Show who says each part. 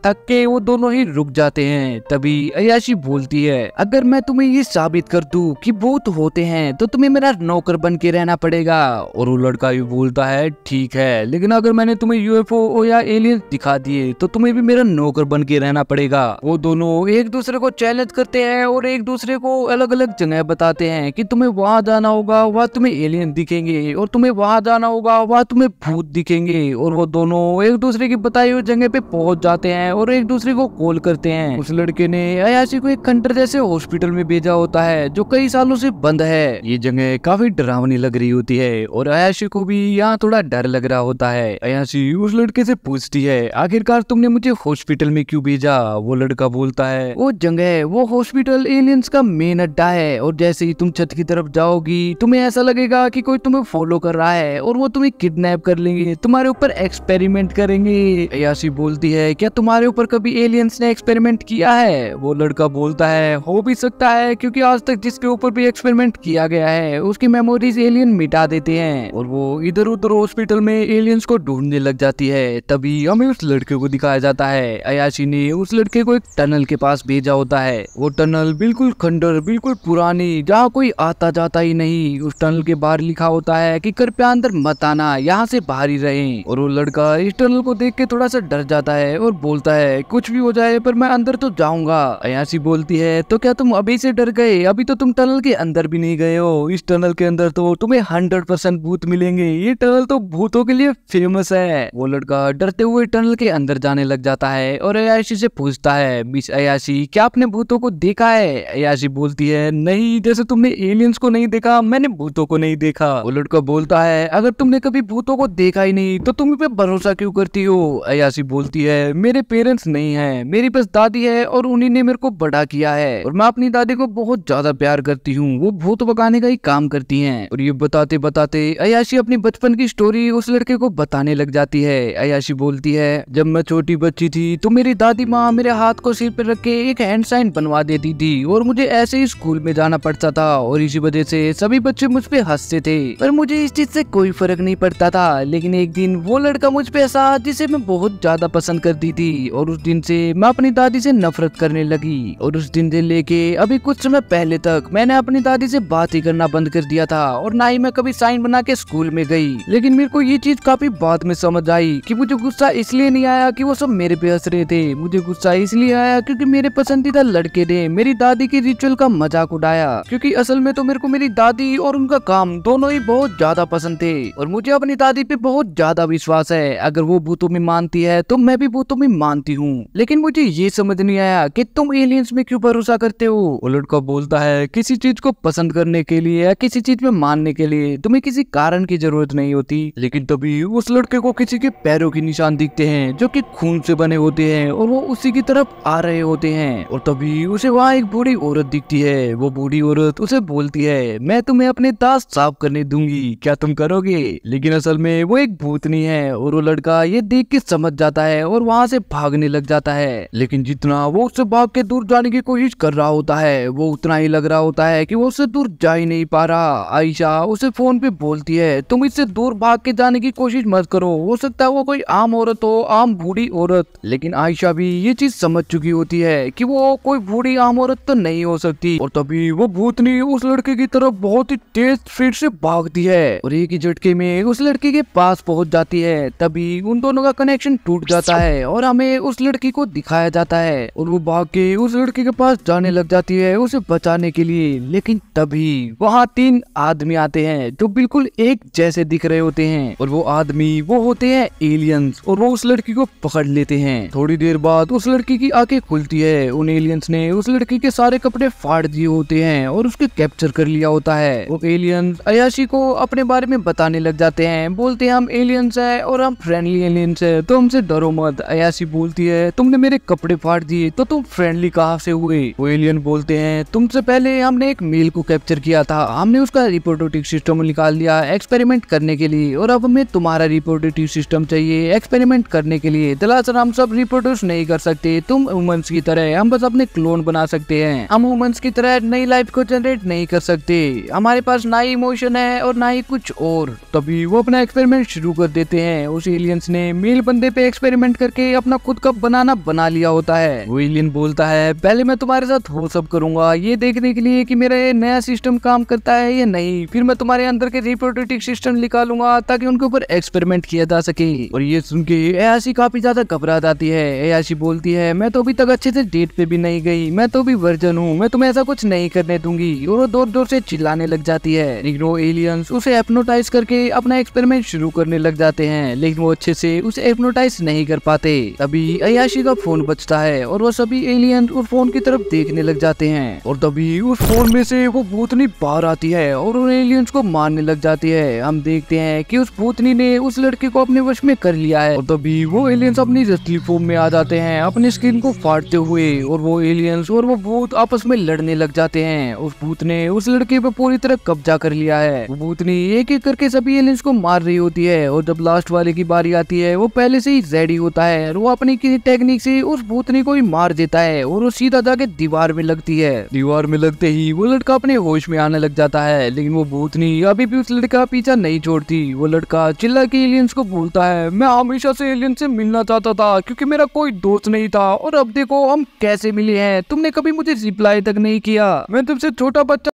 Speaker 1: थक के वो दोनों ही रुक जाते हैं। तभी अयाशी बोलती है, अगर मैं तुम्हें ये साबित कर दूं कि भूत होते हैं तो तुम्हें मेरा नौकर बन के रहना पड़ेगा। और वो लड़का भी बोलता है, ठीक है, लेकिन अगर मैंने तुम्हें यूएफओ या एलियन दिखा दिए तो तुम्हें भी मेरा नौकर बन के रहना पड़ेगा। वो दोनों एक दूसरे को चैलेंज करते हैं और एक दूसरे को अलग अलग जगह बताते हैं कि तुम्हें वहां जाना होगा, वहां तुम्हें एलियन दिखेंगे, और तुम्हें वहां जाना होगा, वहां तुम्हें भूत दिखेंगे। और वो दोनों एक दूसरे की बताई हुई जगह पे पहुंच जाते हैं और एक दूसरे को कॉल करते हैं। उस लड़के ने अयाशी को एक खंडर जैसे हॉस्पिटल में भेजा होता है जो कई सालों से बंद है। ये जगह काफी डरावनी लग रही होती है और अयाशी को भी यहाँ थोड़ा डर लग रहा होता है। अयाशी उस लड़के से पूछती है, आखिरकार तुमने मुझे हॉस्पिटल में क्यों भेजा? वो लड़का बोलता है, वो जगह, वो हॉस्पिटल एलियंस का मेन अड्डा है और जैसे ही तुम छत की तरफ जाओगी तुम्हें ऐसा लगेगा कि कोई तुम्हें फॉलो कर रहा है और वो तुम्हें किडनैप कर लेंगे, तुम्हारे ऊपर एक्सपेरिमेंट करेंगे। अयाशी बोलती है, क्या तुम्हारे ऊपर कभी एलियंस ने एक्सपेरिमेंट किया है? वो लड़का बोलता है, हो भी सकता है, क्योंकि आज तक जिसके ऊपर भी एक्सपेरिमेंट किया गया है उसकी मेमोरीज एलियन मिटा देते हैं। और वो इधर उधर हॉस्पिटल में एलियंस को ढूंढने लग जाती है। तभी हमें उस लड़के को दिखाया जाता है। अयाशी ने उस लड़के को एक टनल के पास भेजा होता है। वो टनल बिल्कुल खंडर, बिल्कुल पुरानी, जहाँ कोई आता जाता ही नहीं। उस टनल के बाहर लिखा होता है कि कृपया अंदर मत आना, यहाँ से बाहर ही रहें। और वो लड़का इस टनल को देख के थोड़ा सा डर जाता है और बोलता है, कुछ भी हो जाए पर मैं अंदर तो जाऊंगा। अयाशी बोलती है, तो क्या तुम अभी से डर गए? अभी तो तुम टनल के अंदर भी नहीं गए हो। इस टनल के अंदर तो तुम्हें 100% भूत मिलेंगे। ये टनल तो भूतों के लिए फेमस है। वो लड़का डरते हुए टनल के अंदर जाने लग जाता है और अयाशी से पूछता है, मिस अयाशी, क्या आपने भूतों को देखा है? अयाशी बोलती है, नहीं, जैसे तुमने एलियंस को नहीं देखा मैंने भूतों को नहीं देखा। वो लड़का बोलता है, अगर तुमने कभी भूतों को देखा ही नहीं तो तुम पे भरोसा क्यों करती हो? अयाशी बोलती है, मेरे पेरेंट्स नहीं है, मेरी बस दादी है और उन्हीं ने मेरे को बड़ा किया है और मैं अपनी दादी को बहुत ज्यादा प्यार करती हूँ। वो भूत भगाने का ही काम करती हैं। और ये बताते बताते अयाशी अपनी बचपन की स्टोरी उस लड़के को बताने लग जाती है। अयाशी बोलती है, जब मैं छोटी बच्ची थी तो मेरी दादी माँ मेरे हाथ को सिर पर रख के एक हैंड साइन बनवा देती थी और मुझे ऐसे ही स्कूल में जाना पड़ता था और इसी वजह से सभी बच्चे मुझ पे हंसते थे, पर मुझे इस चीज से कोई फर्क नहीं पड़ता था। लेकिन एक दिन वो लड़का मुझ पे हंसा जिसे मैं बहुत ज्यादा पसंद करती थी और उस दिन से मैं अपनी दादी से नफरत करने लगी। और उस दिन से लेके अभी कुछ समय पहले तक मैंने अपनी दादी से बात ही करना बंद कर दिया था और ना ही मैं कभी साइन बना के स्कूल में गई। लेकिन मेरे को ये चीज काफी बाद में समझ आई कि मुझे गुस्सा इसलिए नहीं आया कि वो सब मेरे पे हंस रहे थे, मुझे गुस्सा इसलिए आया क्योंकि मेरे पसंदीदा लड़के ने मेरी दादी की रिचुअल का मजाक उड़ाया। क्योंकि असल में तो मेरे को मेरी दादी और उनका काम दोनों ही बहुत ज्यादा पसंद थे और मुझे अपनी दादी पे बहुत ज्यादा विश्वास है। अगर वो भूतों में मानती है तो मैं भी भूतों में मानती हूँ। लेकिन मुझे ये समझ नहीं आया कि तुम एलियंस में क्यों भरोसा करते हो? वो लड़का बोलता है, किसी चीज को पसंद करने के लिए या किसी चीज में मानने के लिए तुम्हें किसी कारण की जरूरत नहीं होती। लेकिन तभी उस लड़के को किसी के पैरों के निशान दिखते हैं जो कि खून से बने होते हैं और वो उसी की तरफ आ रहे होते हैं। और तभी उसे वहाँ एक बूढ़ी औरत दिखती है। वो बूढ़ी औरत उसे बोलती है, मैं तुम्हें अपने दांत साफ करने दूंगी, क्या तुम करोगे? लेकिन असल में वो एक भूतनी है और वो लड़का ये देख के समझ जाता है और वहाँ से भागने लग जाता है। लेकिन जितना वो उससे भाग के दूर जाने की कोशिश कर रहा होता है वो उतना ही लग रहा होता है कि वो उससे दूर जा ही नहीं पा रहा। आयशा उसे फोन पे बोलती है, तुम इससे दूर भाग के जाने की कोशिश मत करो, हो सकता है वो कोई आम औरत हो, आम बूढ़ी औरत। लेकिन आयशा भी ये चीज समझ चुकी होती है कि वो कोई बूढ़ी आम औरत तो नहीं हो सकती। और तभी वो भूतनी उस लड़के की तरफ बहुत ही तेज स्पीड से भागती है और एक ही झटके में उस लड़के के पास पहुंच जाती है। तभी उन दोनों का कनेक्शन टूट जाता है और हमें उस लड़की को दिखाया जाता है और वो भाग के उस लड़के के पास जाने लग जाती है उसे बचाने के लिए। लेकिन तभी वहाँ 3 आदमी आते हैं जो बिल्कुल एक जैसे दिख रहे होते हैं और वो आदमी वो होते हैं एलियंस और वो उस लड़की को पकड़ लेते हैं। थोड़ी देर बाद उस लड़की की आंखें खुलती है। उन एलियंस ने उस लड़की के सारे कपड़े फाड़ दिए होते हैं और उसके कैप्चर कर लिया होता है। वो एलियंस अयाशी को अपने बारे में बताने लग जाते हैं, बोलते हैं हम एलियंस है और हम फ्रेंडली एलियंस है, तो हमसे डरो मत। अयाशी बोलती है, तुमने मेरे कपड़े फाड़ दिए तो तुम फ्रेंडली कहाँ से हुए? वो एलियन बोलते हैं, तुमसे पहले हमने एक मेल को कैप्चर किया था, हमने उसका रिप्रोडक्टिव सिस्टम निकाल लिया एक्सपेरिमेंट करने के लिए और अब हमें तुम्हारा रिप्रोडक्टिव सिस्टम चाहिए एक्सपेरिमेंट करने के लिए। दरअसल हम सब रिप्रोड्यूस नहीं कर सकते तुम ह्यूमंस की तरह, हम बस अपने क्लोन बना सकते हैं, हम ह्यूमंस की तरह नई लाइफ को जनरेट नहीं कर सकते, हमारे पास ना ही इमोशन है और ना ही कुछ और। तभी वो अपना एक्सपेरिमेंट शुरू कर देते हैं। उस एलियंस ने मेल बंदे पे एक्सपेरिमेंट करके अपना अपना खुद का बनाना बना लिया होता है। वो एलियन बोलता है पहले मैं तुम्हारे साथ वो सब करूंगा ये देखने के लिए कि मेरा ये नया सिस्टम काम करता है या नहीं, फिर मैं तुम्हारे अंदर के रिप्रोडक्टिव सिस्टम निकालूंगा ताकि उनके ऊपर एक्सपेरिमेंट किया जा सके। और ये सुन के अयाशी काफी ज्यादा घबरा जाती है। अयाशी बोलती है मैं तो अभी तक अच्छे से डेट पे भी नहीं गई, मैं तो भी वर्जन हूँ, मैं तुम्हें ऐसा कुछ नहीं करने दूंगी। और वो जोर जोर से चिल्लाने लग जाती है। लेकिन वो एलियंस उसे एप्नोटाइज करके अपना एक्सपेरिमेंट शुरू करने लग जाते हैं, लेकिन वो अच्छे से उसे एप्नोटाइज नहीं कर पाते। तभी अयाशी का फोन बजता है और वो सभी एलियन उस फोन की तरफ देखने लग जाते हैं। और तभी उस फोन में से वो भूतनी बाहर आती है और उन एलियंस को मारने लग जाती है। हम देखते हैं कि उस भूतनी ने उस लड़के को अपने वश में कर लिया है। और तभी वो एलियंस अपनी असली फॉर्म में आ जाते हैं अपनी स्किन को फाड़ते हुए। और वो एलियंस और वो भूत आपस में लड़ने लग जाते हैं। उस भूत ने उस लड़के पे पूरी तरह कब्जा कर लिया है। वो भूतनी एक एक करके सभी एलियंस को मार रही होती है। और जब लास्ट वाले की बारी आती है वो पहले से ही रेडी होता है और वो अपनी किसी टेक्निक से उस भूतनी को ही मार देता है और वो सीधा जाके दीवार में लगती है। दीवार में लगते ही वो लड़का अपने होश में आने लग जाता है, लेकिन वो भूतनी अभी भी उस लड़का पीछा नहीं छोड़ती। वो लड़का चिल्ला के एलियंस को बोलता है मैं हमेशा से एलियन से मिलना चाहता था क्योंकि मेरा कोई दोस्त नहीं था, और अब देखो हम कैसे मिले हैं, तुमने कभी मुझे रिप्लाई तक नहीं किया, मैं तुमसे छोटा बच्चा